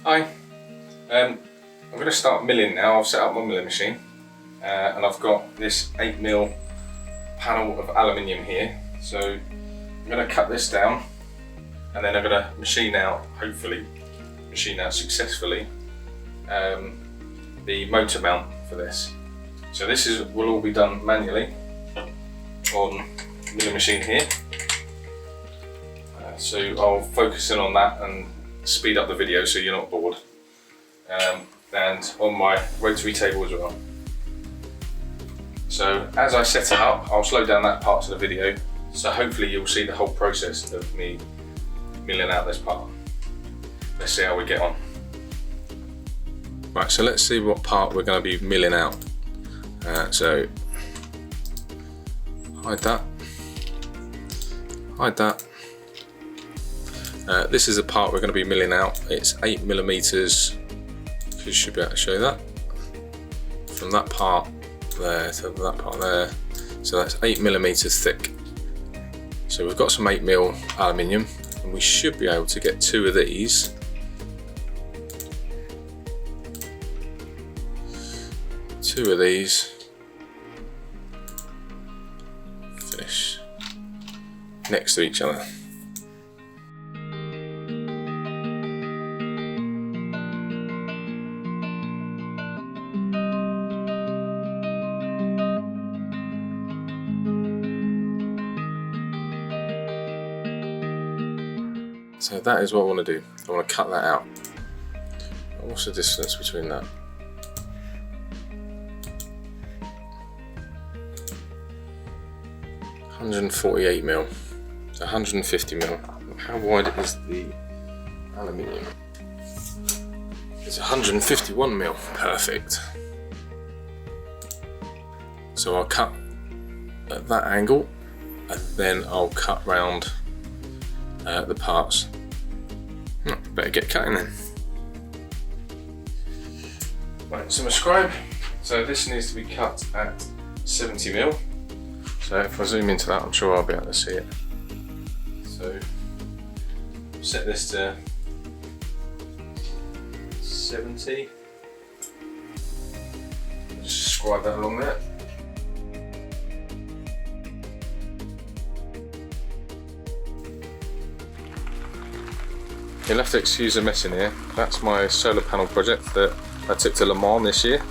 Hi, I'm going to start milling now. I've set up my milling machine and I've got this 8mm panel of aluminium here. So I'm going to cut this down and then I'm going to machine out, hopefully machine out successfully, the motor mount for this. So this will all be done manually on the milling machine here. So I'll focus in on that and speed up the video so you're not bored, and on my rotary table as well. So as I set it up, I'll slow down that part of the video, so hopefully you'll see the whole process of me milling out this part. Let's see how we get on. Right, so let's see what part we're going to be milling out. So hide that, hide that. This is the part we're going to be milling out. It's 8mm. You should be able to show that. From that part there to that part there. So that's 8mm thick. So we've got some 8mm aluminium, and we should be able to get two of these. Two of these. Finish next to each other. So that is what I want to do. I want to cut that out. What's the distance between that? $148mm. So 150mm. How wide is the aluminium? It's 151mm. Perfect. So I'll cut at that angle, and then I'll cut round the parts. Better get cutting then. Right, so my scribe. So this needs to be cut at 70mm. So if I zoom into that, I'm sure I'll be able to see it. So set this to 70. Just scribe that along there. You'll have to excuse the mess in here. That's my solar panel project that I took to Le Mans this year.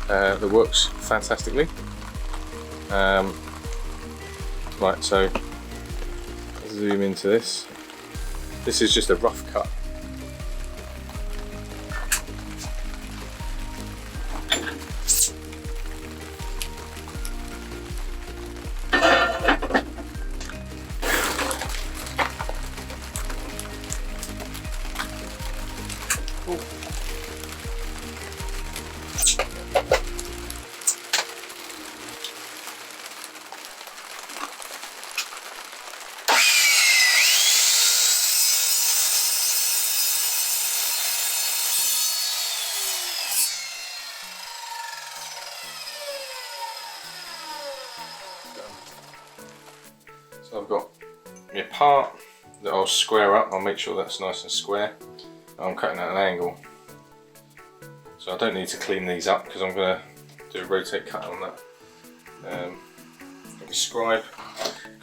That works fantastically. Right, so zoom into this. This is just a rough cut. So I've got my part that I'll square up. I'll make sure that's nice and square. I'm cutting at an angle, so I don't need to clean these up because I'm going to do a rotate cut on that. Got my scribe,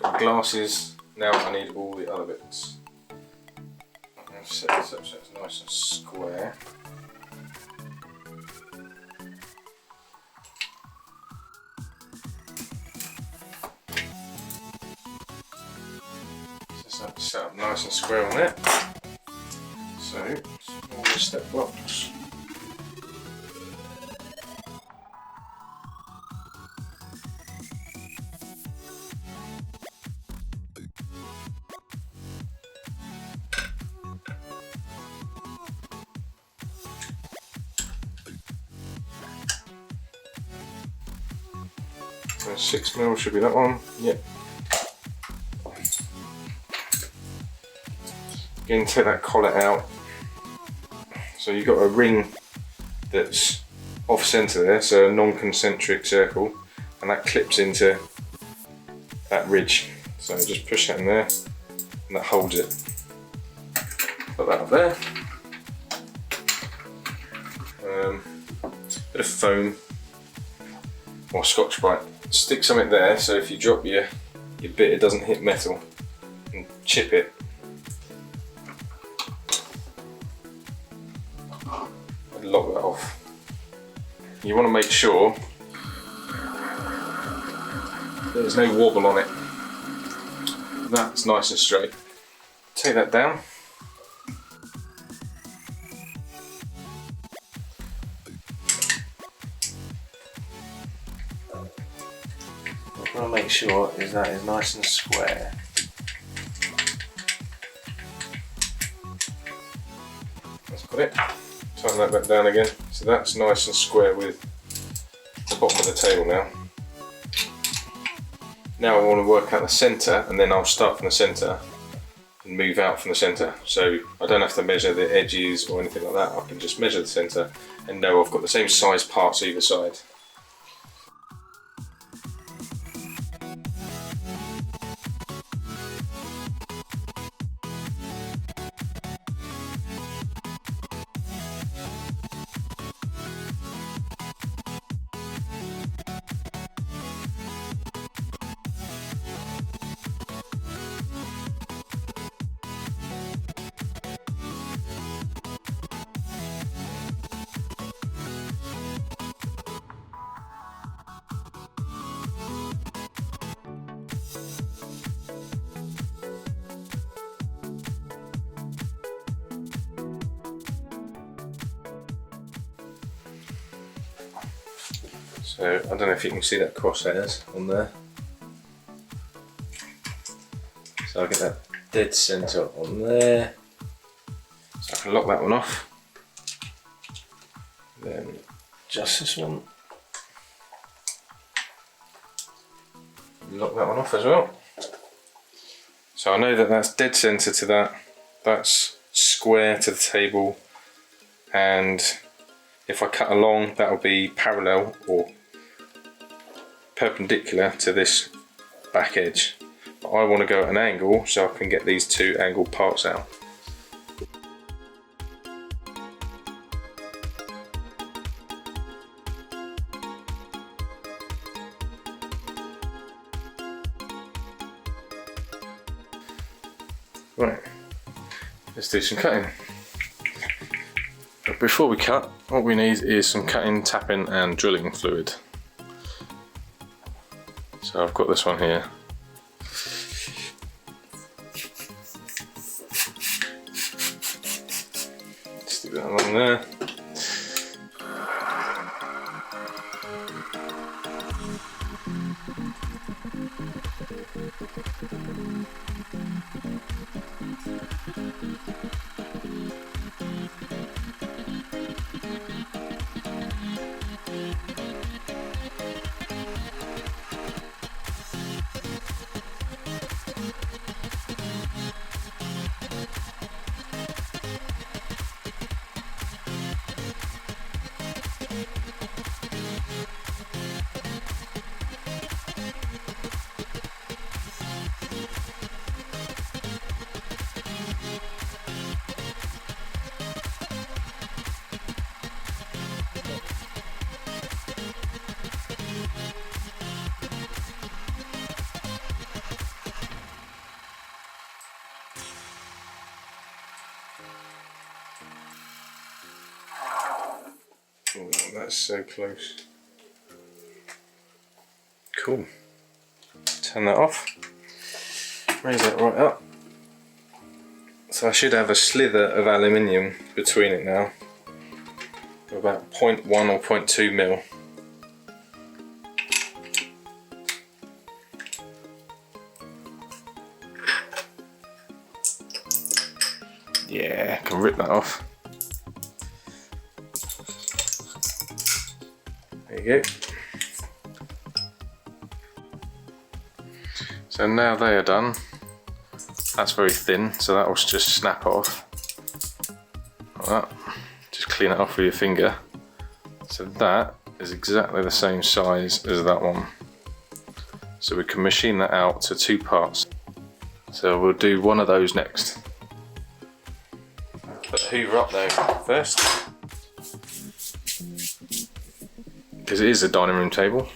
got my glasses. Now I need all the other bits. I'm going to set this up so it's nice and square. Set up nice and square on it. So, small step blocks. So 6mm should be that one. Yep. Again, take that collet out. So you've got a ring that's off centre there, so a non-concentric circle, and that clips into that ridge. So just push that in there, and that holds it. Put that up there. bit of foam or Scotch-Brite. Stick something there so if you drop your bit it doesn't hit metal, and chip it. And lock that off. You want to make sure there's no wobble on it. That's nice and straight. Take that down. What I want to make sure is that is nice and square. That's got it. Tighten that back down again. So that's nice and square with the bottom of the table now. Now I want to work out the centre, and then I'll start from the centre and move out from the centre. So I don't have to measure the edges or anything like that. I can just measure the centre and know I've got the same size parts either side. So I don't know if you can see that crosshairs on there. So I'll get that dead centre on there. So I can lock that one off. Then just this one. Lock that one off as well. So I know that that's dead centre to that. That's square to the table, and if I cut along, that'll be parallel or perpendicular to this back edge. But I want to go at an angle so I can get these two angled parts out. Right, let's do some cutting. But before we cut, what we need is some cutting, tapping and drilling fluid. So I've got this one here. Stick that along there. Oh, that's so close. Cool. Turn that off. Raise that right up. So I should have a slither of aluminium between it now. About 0.1 or 0.2 mil. Yeah, I can rip that off. There you go. So now they are done. That's very thin, so that will just snap off. Like that. Just clean it off with your finger. So that is exactly the same size as that one. So we can machine that out to 2 parts. So we'll do one of those next. Put the hoover up though first. because it is a dining room table.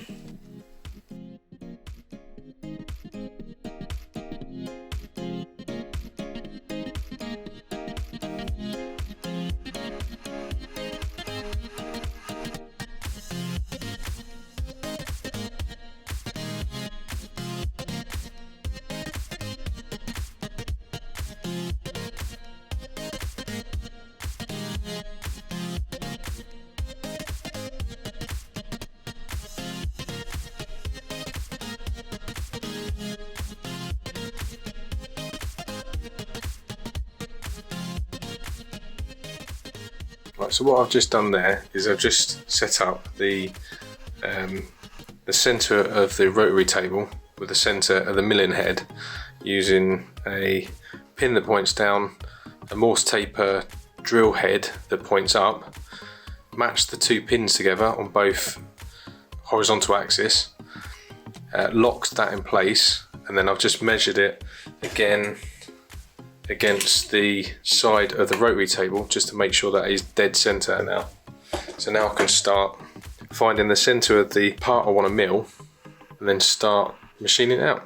Right, so what I've just done there is I've just set up the centre of the rotary table with the centre of the milling head using a pin that points down, a Morse taper drill head that points up, matched the two pins together on both horizontal axis, locked that in place, and then I've just measured it again against the side of the rotary table just to make sure that is dead center now. So now I can start finding the center of the part I want to mill and then start machining it out.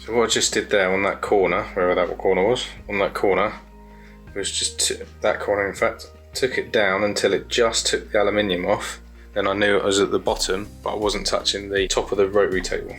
So what I just did there on that corner, wherever that corner was, on that corner, was just that corner in fact, took it down until it just took the aluminium off. Then I knew it was at the bottom, but I wasn't touching the top of the rotary table.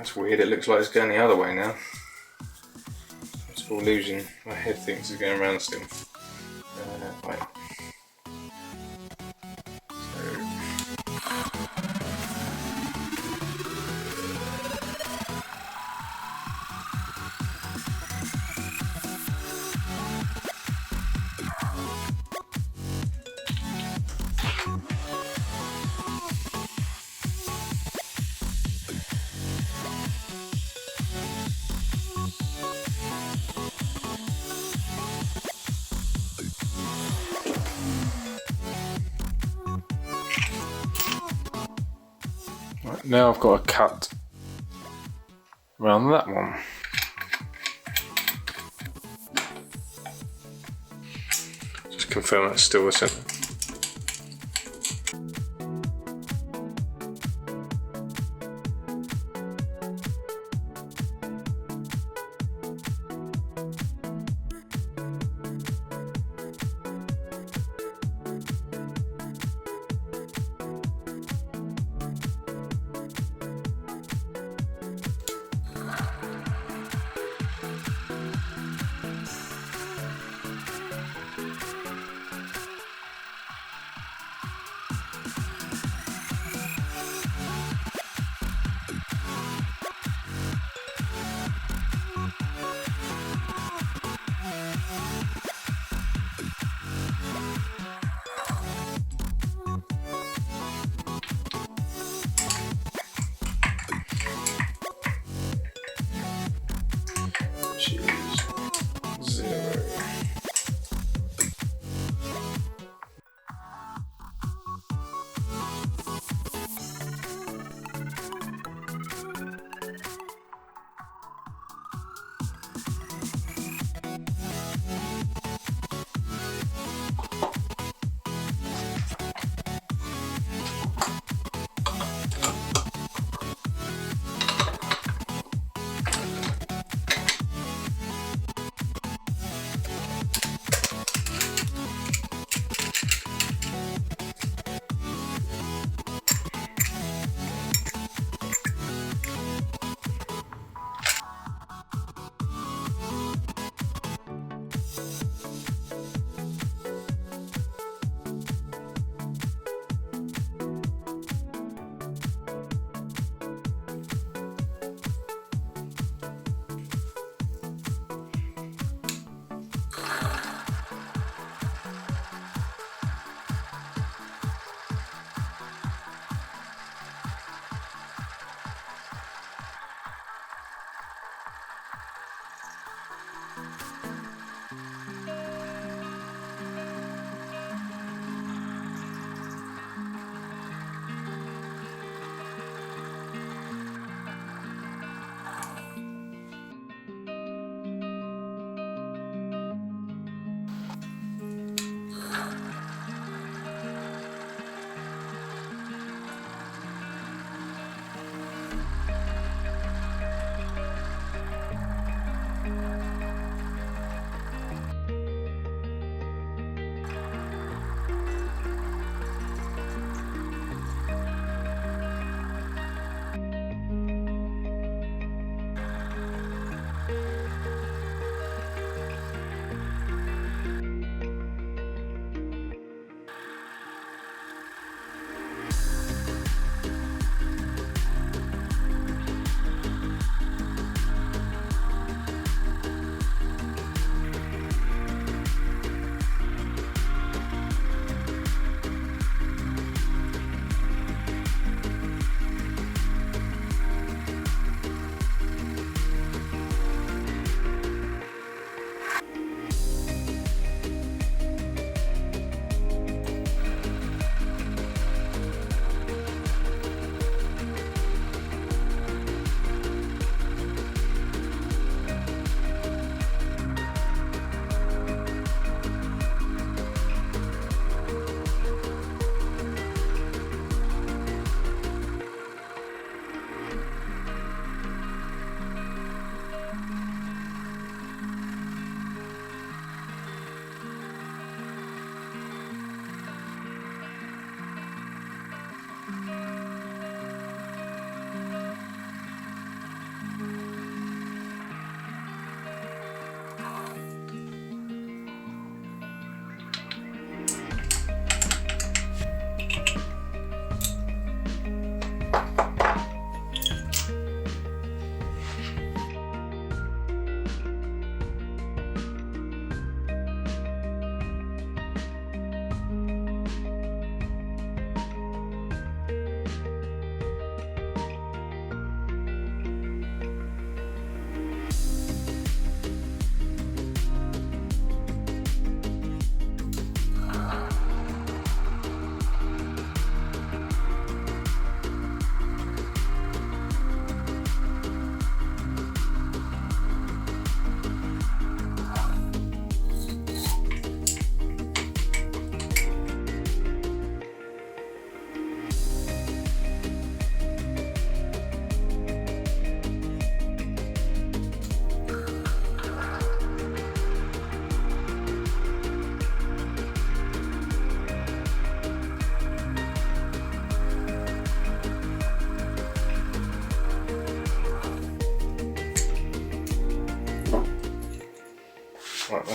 That's weird, it looks like it's going the other way now. It's all losing, my head thinks it's going around still. Right. Right, now I've got a cut around that one. Just confirm that's still the centre.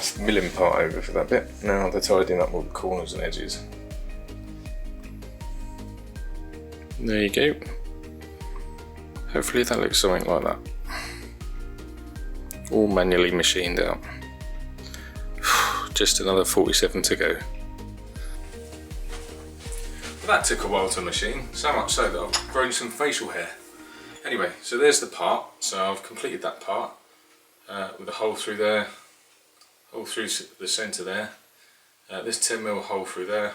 That's the milling part over for that bit. Now they're tidying up all the corners and edges. There you go. Hopefully that looks something like that. All manually machined out. Just another 47 to go. That took a while to machine, so much so that I've grown some facial hair. Anyway, so there's the part. So I've completed that part with a hole through there, hole through the centre there, this 10mm hole through there,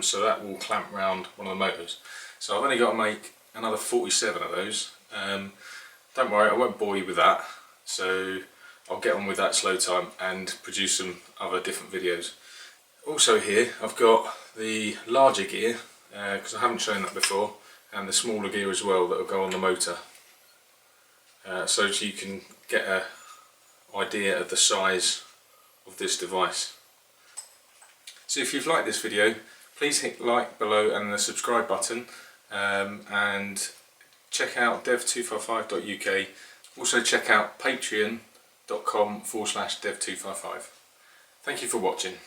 so that will clamp round one of the motors. So I've only got to make another 47 of those. Don't worry, I won't bore you with that, so I'll get on with that slow time and produce some other different videos. Also here I've got the larger gear, because I haven't shown that before, and the smaller gear as well that will go on the motor, so that you can get an idea of the size of this device. So if you've liked this video, please hit like below and the subscribe button, and check out dev255.uk. Also check out patreon.com/dev255. Thank you for watching.